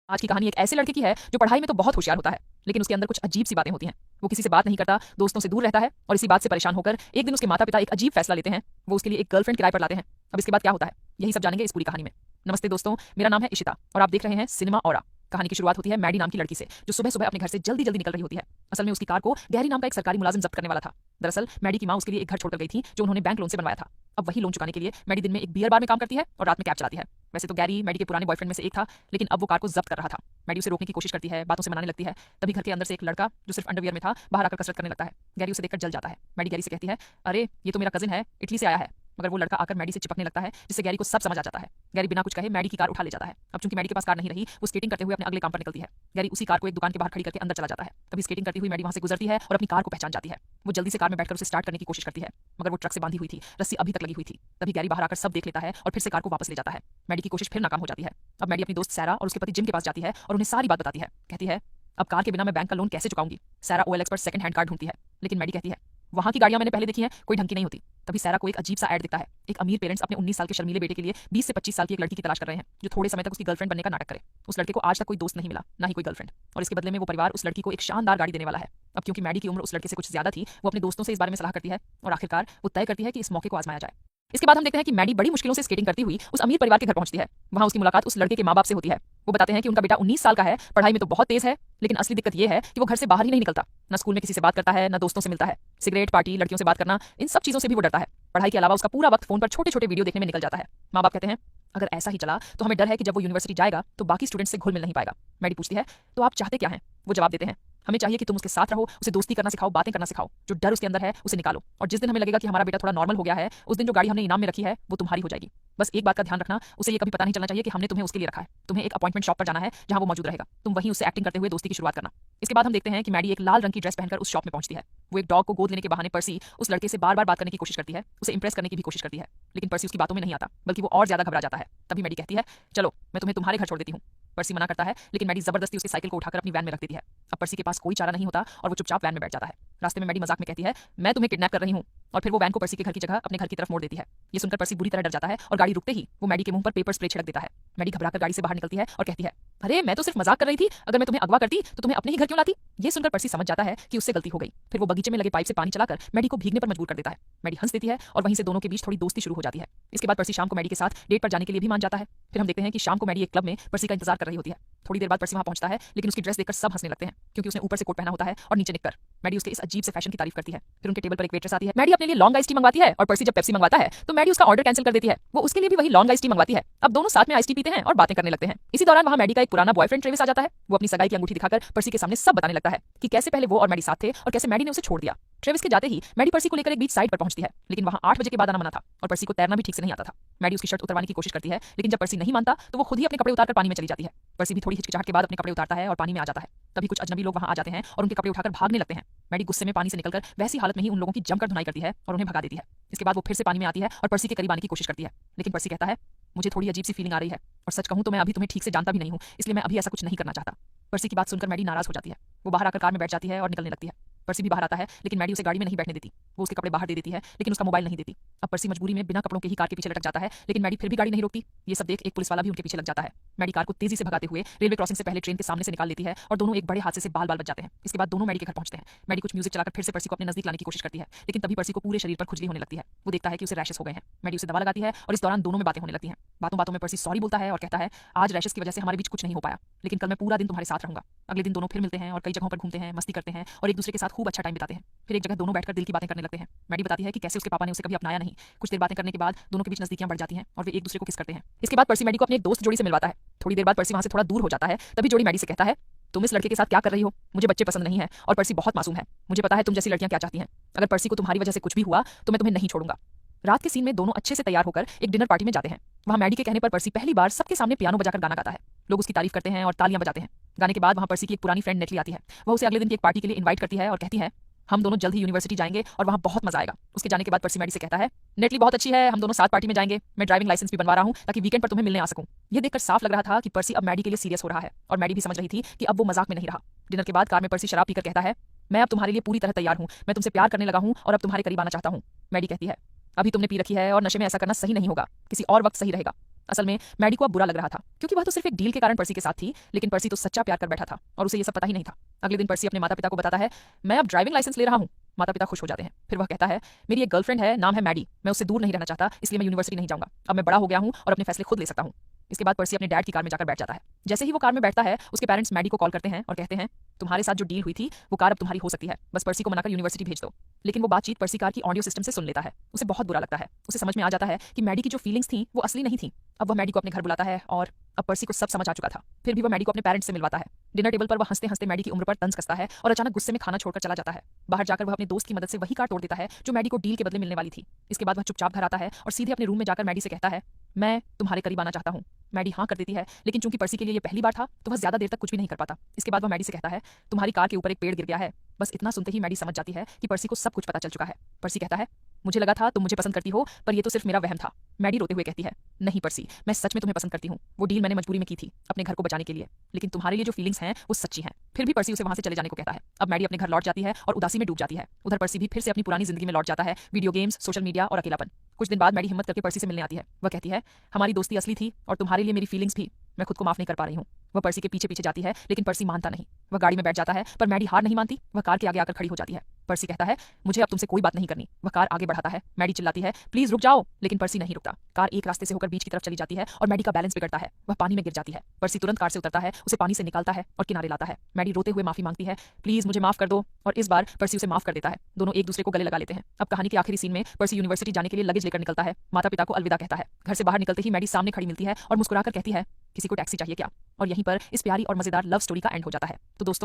आज की कहानी एक ऐसे लड़के की है जो पढ़ाई में तो बहुत होशियार होता है, लेकिन उसके अंदर कुछ अजीब सी बातें होती हैं। वो किसी से बात नहीं करता, दोस्तों से दूर रहता है और इसी बात से परेशान होकर एक दिन उसके माता पिता एक अजीब फैसला लेते हैं। वो उसके लिए एक गर्लफ्रेंड किराए पर लाते हैं। अब इसके बाद क्या होता है, यही सब जानेंगे इस पूरी कहानी में। नमस्ते दोस्तों, मेरा नाम है इशिता और आप देख रहे हैं सिनेमा ऑरा। कहानी की शुरुआत होती है मैडी नाम की लड़की से, जो सुबह सुबह अपने घर से जल्दी जल्दी निकल रही होती है। असल में उसकी कार को गैरी नाम का एक सरकारी मुलाजिम जब्त करने वाला था। दरअसल मैडी की मां उसके लिए एक घर छोड़कर गई थी जो उन्होंने बैंक लोन से बनवाया था। अब वही लोन चुकाने के लिए मैडी दिन में एक बियर बार में काम करती है और रात में कैब चलाती है। वैसे तो गैरी मैडी के पुराने बॉयफ्रेंड में से एक था, लेकिन अब वो कार को जब्त कर रहा था। मैडी उसे रोकने की कोशिश करती है, बातों से मनाने लगती है। तभी घर के अंदर से एक लड़का जो सिर्फ अंडरवियर में था बाहर आकर कसरत करने लगता है। गैरी उसे देखकर जल जाता है। मैडी गैरी से कहती है, अरे ये तो मेरा कजिन है, इटली से आया है। मगर वो लड़का आकर मैडी से चिपकने लगता है, जिससे गैरी को सब समझ आ जाता है। गैरी बिना कुछ कहे मैडी की कार उठा ले जाता है। अब चूंकि मैडी के पास कार नहीं रही, वो स्केटिंग करते हुए अपने अगले काम पर निकलती है। गैरी उसी कार को एक दुकान के बाहर खड़ी करके अंदर चला जाता है। तभी स्केटिंग करती हुई मैडी वहां से गुजरती है और अपनी कार को पहचान जाती है। वो जल्दी से कार में बैठकर उसे स्टार्ट करने की कोशिश करती है, मगर वो ट्रक से बांधी हुई थी, रस्सी अभी तक लगी हुई थी। तभी गैरी बाहर आकर सब देख लेता है और फिर से कार को वापस ले जाता है। मैडी की कोशिश फिर नाकाम हो जाती है। अब मैडी अपनी दोस्त सैरा और उसके पति जिम के पास जाती है और उन्हें सारी बात बताती है। कहती है, अब कार के बिना मैं बैंक का लोन कैसे चुकाऊंगी। सैरा OLX पर सेकंड हैंड कार ढूंढती है, लेकिन मैडी कहती है, वहां की गाड़ियां मैंने पहले देखी हैं, कोई ढंग की नहीं होती। तभी सैरा को एक अजीब सा ऐड दिखता है। एक अमीर पेरेंट्स अपने 19 साल के शर्मीले बेटे के लिए 20 से 25 साल की एक लड़की की तलाश कर रहे हैं, जो थोड़े समय तक उसकी गर्लफ्रेंड बनने का नाटक करे। उस लड़के को आज तक कोई दोस्त नहीं मिला, ना ही कोई गर्लफ्रेंड, और इसके बदले में वो परिवार उस लड़की को एक शानदार गाड़ी देने वाला है। अब क्योंकि मैडी की उम्र उस लड़के से कुछ ज्यादा थी, वो अपने दोस्तों से इस बारे में सलाह करती है और आखिरकार वो तय करती है कि इस मौके को आजमाया जाए। इसके बाद हम देखते हैं कि मैडी बड़ी मुश्किलों से स्केटिंग करती हुई उस अमीर परिवार के घर पहुंचती है। वहां उसकी मुलाकात उस लड़के के माँ बाप से होती है। वो बताते हैं कि उनका बेटा 19 साल का है, पढ़ाई में तो बहुत तेज है, लेकिन असली दिक्कत ये है कि वो घर से बाहर ही नहीं निकलता। ना स्कूल में किसी से बात करता है, ना दोस्तों से मिलता है। सिगरेट, पार्टी, लड़कियों से बात करना, इन सब चीजों से भी वो डरता है। पढ़ाई के अलावा उसका पूरा वक्त फोन पर छोटे छोटे वीडियो देखने में निकल जाता है। माँ बाप कहते हैं, अगर ऐसा ही चला तो हमें डर है कि जब वो यूनिवर्सिटी जाएगा तो बाकी स्टूडेंट से घुल मिल नहीं पाएगा। मैडी पूछती है, तो आप चाहते क्या हैं? वो जवाब देते हैं, हमें चाहिए कि तुम उसके साथ रहो, उसे दोस्ती करना सिखाओ, बातें करना सिखाओ, जो डर उसके अंदर है उसे निकालो, और जिस दिन हमें लगेगा कि हमारा बेटा थोड़ा नॉर्मल हो गया है, उस दिन जो गाड़ी हमने इनाम में रखी है वो तुम्हारी हो जाएगी। बस एक बात का ध्यान रखना, उसे ये कभी पता नहीं चलना चाहिए कि हमने तुम्हें उसके लिए रखा है। तुम्हें एक अपॉइंटमेंट शॉप पर जाना है जहां वो मौजूद रहेगा। तुम वहीं उससे एक्टिंग करते हुए दोस्ती की शुरुआत करना। इसके बाद हम देखते हैं कि मैडी एक लाल रंग की ड्रेस पहनकर उस शॉप में पहुंचती है। वो एक डॉग को गोद लेने के बहाने पर्सी उस लड़के से बार बार बात करने की कोशिश करती है, उसे इंप्रेस करने की भी कोशिश करती है, लेकिन पर्सी उसकी बातों में नहीं आता, बल्कि वो और ज्यादा घबरा जाता है। तभी मैडी कहती है, चलो मैं तुम्हें तुम्हारे घर छोड़ देती हूँ। पर्सी मना करता है, लेकिन मैडी जबरदस्ती उसकी साइकिल को उठाकर अपनी वैन में रख देती है। अब पर्सी के पास कोई चारा नहीं होता और वो चुपचाप वैन में बैठ जाता है। रास्ते में मैडी मजाक में कहती है, मैं तुम्हें किडनैप कर रही हूँ, और फिर वो वैन को पर्सी के घर की जगह अपने घर की तरफ मोड़ देती है। ये सुनकर पर्सी बुरी तरह डर जाता है और गाड़ी रुकते ही वो मैडी के मुंह पर पेपर स्प्रे छिड़क देता है। मैडी घबराकर गाड़ी से बाहर निकलती है और कहती है, अरे मैं तो सिर्फ मजाक कर रही थी, अगर मैं तुम्हें अगवा करती तो तुम्हें अपने ही घर क्यों लाती। ये सुनकर पर्सी समझ जाता है कि उससे गलती हो गई। फिर वो बगीचे में लगे पाइप से पानी चलाकर मैडी को भीगने पर मजबूर कर देता है। मैडी हंस देती है और वहीं से दोनों के बीच थोड़ी दोस्ती शुरू हो जाती है। इसके बाद पर्सी शाम को मैडी के साथ डेट पर जाने के लिए भी मान जाता है। फिर हम देखते हैं कि शाम को मैडी एक क्लब में पर्सी का इंतजार कर रही होती है। थोड़ी देर बाद पर्सी वहां पहुंचता है, लेकिन उसकी ड्रेस देखकर सब हंसने लगते हैं, क्योंकि उसने ऊपर से कोट पहना होता है और नीचे निक्कर। मैडी उसके इस अजीब से फैशन की तारीफ करती है। फिर उनके टेबल पर एक वेट्रेस आती है। मैडी अपने लिए लॉन्ग आइस टी मंगवाती है और पर्सी जब पेप्सी मंगवाता है तो मैडी उसका ऑर्डर कैंसिल कर देती है। वो उसके लिए भी वही लॉन्ग आइस टी मंगवाती है। अब दोनों साथ में आइस टी पीते हैं और बातें करने लगते हैं। इसी दौरान वहां मैडी का एक पुराना बॉयफ्रेंड ट्रेविस आ जाता है। वो अपनी सगाई की अंगूठी दिखाकर पर्सी के सामने सब बताने लगता है कि कैसे पहले वो और मैडी साथ थे और कैसे मैडी ने उसे छोड़ दिया। ट्रेविस के जाते ही मैडी पर्सी को लेकर एक बीच साइड पर पहुंचती है, लेकिन वहां 8 बजे के बाद आना मना था और पर्सी को तैरना भी ठीक से नहीं आता था। मैडी उसकी शर्ट उतरवाने की कोशिश करती है, लेकिन जब पर्सी नहीं मानता तो वो खुद ही अपने कपड़े उतारकर पानी में चली जाती है। पर्सी भी थोड़ी हिचकिचाहट के बाद अपने कपड़े उतारता है और पानी में आ जाता है। तभी कुछ अजनबी लोग वहां आ जाते हैं और उनके कपड़े उठाकर भागने लगते हैं। मैडी गुस्से में पानी से निकलकर वैसी हालत में ही उन लोगों की जमकर धुनाई करती है और उन्हें भगा देती है। इसके बाद वो फिर से पानी में आती है और पर्सी के करीब आने की कोशिश करती है, लेकिन पर्सी कहता है, मुझे थोड़ी अजीब सी फीलिंग आ रही है, और सच कहूं तो मैं अभी तुम्हें ठीक से जानता भी नहीं हूं, इसलिए मैं अभी ऐसा कुछ नहीं करना चाहता। पर्सी की बात सुनकर मैडी नाराज हो जाती है। वो बाहर आकर कार में बैठ जाती है और निकलने लगती है। पर्सी भी बाहर आता है, लेकिन मैडी उसे गाड़ी में नहीं बैठने देती। वो उसके कपड़े बाहर दे देती है, लेकिन उसका मोबाइल नहीं देती। अब पर्सी मजबूरी में बिना कपड़ों के ही कार के पीछे लटक जाता है, लेकिन मैडी फिर भी गाड़ी नहीं रोकती। ये सब देख एक पुलिस वाला भी उनके पीछे लग जाता है। मैडी कार को तेजी से भगाते हुए रेलवे क्रॉसिंग से पहले ट्रेन के सामने से निकाल लेती है और दोनों एक बड़े हादसे से बाल बाल बच जाते हैं। इसके बाद दोनों मैडी के घर पहुंचते हैं। मैडी कुछ म्यूजिक चलाकर फिर से पर्सी को अपने नजदीक लाने की कोशिश करती है, लेकिन तभी पर्सी को पूरे शरीर पर खुजली होने लगती है। वो देखता है कि उसे रैशेस हो गए हैं। मैडी उसे दवा लगाती है और इस दौरान दोनों में बातें होने लगती हैं। बातों बातों में पर्सी सॉरी बोलता है और कहता है, आज रैशेस की वजह से हमारे बीच कुछ नहीं हो पाया, लेकिन कल मैं पूरा दिन तुम्हारे साथ रहूंगा। अगले दिन दोनों फिर मिलते हैं और कई जगहों पर घूमते हैं, मस्ती करते हैं और एक दूसरे के साथ खूब अच्छा टाइम बिताते हैं। फिर एक जगह दोनों बैठकर दिल की बातें करने लगते हैं। मैडी बताती है कि कैसे उसके पापा ने उसे कभी अपनाया नहीं। कुछ देर बातें करने के बाद दोनों के बीच नजदीकियां बढ़ जाती हैं और वे एक दूसरे को किस करते हैं। इसके बाद पर्सी मैडी को अपने एक दोस्त जोड़ी से मिलवाता है। थोड़ी देर बाद पर्सी वहां से थोड़ा दूर हो जाता है। तभी जोड़ी मैडी से कहता है, तुम इस लड़के के साथ क्या कर रही हो? मुझे बच्चे पसंद नहीं है और पर्सी बहुत मासूम है। मुझे पता है तुम जैसी लड़कियां क्या चाहती हैं। अगर पर्सी को तुम्हारी वजह से कुछ भी हुआ तो मैं तुम्हें नहीं छोड़ूंगा। रात के सीन में दोनों अच्छे से तैयार होकर एक डिनर पार्टी में जाते हैं। वहां मैडी के कहने पर पर्सी पहली बार सबके सामने पियानो बजाकर गाना गाता है। लोग उसकी तारीफ करते हैं और तालियां बजाते हैं। गाने के बाद वहां पर्सी की एक पुरानी फ्रेंड नेटली आती है। वह उसे अगले दिन की एक पार्टी के लिए इनवाइट करती है और कहती है, हम दोनों जल्द ही यूनिवर्सिटी जाएंगे और वहां बहुत मजा आएगा। उसके जाने के बाद पर्सी मैडी से कहता है, नेटली बहुत अच्छी है, हम दोनों साथ पार्टी में जाएंगे। मैं ड्राइविंग लाइसेंस भी बनवा रहा हूं ताकि वीकेंड पर तुम्हें मिलने आ सकूं। यह देखकर साफ लग रहा था कि पर्सी अब मैडी के लिए सीरियस हो रहा है और मैडी भी समझ रही थी कि अब वो मजाक में नहीं रहा। डिनर के बाद कार में पर्सी शराब पीकर कहता है, मैं अब तुम्हारे लिए पूरी तरह तैयार हूं, मैं तुमसे प्यार करने लगा हूं और अब तुम्हारे करीब आना चाहता हूं। मैडी कहती है, अभी तुमने पी रखी है और नशे में ऐसा करना सही नहीं होगा, किसी और वक्त सही रहेगा। असल में मैडी को अब बुरा लग रहा था क्योंकि वह तो सिर्फ एक डील के कारण पर्सी के साथ थी, लेकिन पर्सी तो सच्चा प्यार कर बैठा था और उसे ये सब पता ही नहीं था। अगले दिन पर्सी अपने माता पिता को बताता है, मैं अब ड्राइविंग लाइसेंस ले रहा हूँ। माता पिता खुश हो जाते हैं। फिर वह कहता है, मेरी एक गर्लफ्रेंड है, नाम है मैडी, मैं उससे दूर नहीं रहना चाहता, इसलिए मैं यूनिवर्सिटी नहीं जाऊंगा। अब मैं बड़ा हो गया हूँ और अपने फैसले खुद ले सकता हूँ। इसके बाद पर्सी अपने डैड की कार में जाकर बैठ जाता है। जैसे ही वो कार में बैठता है, उसके पेरेंट्स मैडी को कॉल करते हैं और कहते हैं, तुम्हारे साथ जो डील हुई थी वो कार अब तुम्हारी हो सकती है, बस पर्सी को मनाकर यूनिवर्सिटी भेज दो। लेकिन वो बातचीत पर्सी कार की ऑडियो सिस्टम से सुन लेता है। उसे बहुत बुरा लगता है। उसे समझ में आ जाता है कि मैडी की जो फीलिंग्स थी वो असली नहीं थी। अब वह मैडी को अपने घर बुलाता है और अब पर्सी को सब समझ आ चुका था। फिर भी वह मैडी को अपने पेरेंट्स से मिलवाता है। डिनर टेबल पर वह हंसते हंसते मैडी की उम्र पर तंज कसता है और अचानक गुस्से में खाना छोड़कर चला जाता है। बाहर जाकर वह अपने दोस्त की मदद से वही कार तोड़ देता है जो मैडी को डील के बदले मिलने वाली थी। इसके बाद वह चुपचाप घर आता है और सीधे अपने रूम में जाकर मैडी से कहता है, मैं तुम्हारे करीब आना चाहता हूँ। मैडी हाँ कर देती है, लेकिन चूंकि पर्सी के लिए ये पहली बार था तो वह ज्यादा देर तक कुछ भी नहीं कर पाता। इसके बाद वह मैडी से कहता है, तुम्हारी कार के ऊपर एक पेड़ गिर गया है। बस इतना सुनते ही मैडी समझ जाती है कि पर्सी को सब कुछ पता चल चुका है। पर्सी कहता है, मुझे लगा था तुम मुझे पसंद करती हो, पर ये तो सिर्फ मेरा वहम था। मैडी रोते हुए कहती है, नहीं पर्सी, मैं सच में तुम्हें पसंद करती हूँ। वो डील मैंने मजबूरी में की थी, अपने घर को बचाने के लिए, लेकिन तुम्हारे लिए जो फीलिंग्स हैं वो सच्ची हैं। फिर भी पर्सी उसे वहां से चले जाने को कहता है। अब मैडी अपने घर लौट जाती है और उदासी में डूब जाती है। उधर पर्सी भी फिर से अपनी पुरानी जिंदगी में लौट जाता है, वीडियो गेम्स, सोशल मीडिया और अकेलापन। कुछ दिन बाद मैडी हिम्मत करके पर्सी से मिलने आती है। वह कहती है, हमारी दोस्ती असली थी और तुम्हारे लिए मेरी फीलिंग्स भी, मैं खुद को माफ नहीं कर पा रही हूँ। वह पर्सी के पीछे पीछे जाती है, लेकिन पर्सी मानता नहीं। वह गाड़ी में बैठ जाता है, पर मैडी हार नहीं मानती। वह कार के आगे आकर खड़ी हो जाती है। पर्सी कहता है, मुझे अब तुमसे कोई बात नहीं करनी। वह कार आगे बढ़ाता है। मैडी चिल्लाती है, प्लीज रुक जाओ, लेकिन पर्सी नहीं रुकता। कार एक रास्ते से होकर बीच की तरफ चली जाती है और मैडी का बैलेंस बिगड़ता है। वह पानी में गिर जाती है। पर्सी तुरंत कार से उतरता है, उसे पानी से निकालता है और किनारे लाता है। मैडी रोते हुए माफी मांगती है, प्लीज मुझे माफ कर दो, और इस बार पर्सी उसे माफ कर देता है। दोनों एक दूसरे को गले लगा लेते हैं। अब कहानी के आखिरी सीन में पर्सी यूनिवर्सिटी जाने के लिए लगेज लेकर निकलता है। माता पिता को अलविदा कहता है। घर से बाहर निकलते ही मैडी सामने खड़ी मिलती है और मुस्कुराकर कहती है, किसी को टैक्सी चाहिए क्या? और यहीं पर इस प्यारी और मजेदार लव स्टोरी का एंड हो जाता है। तो दोस्तों,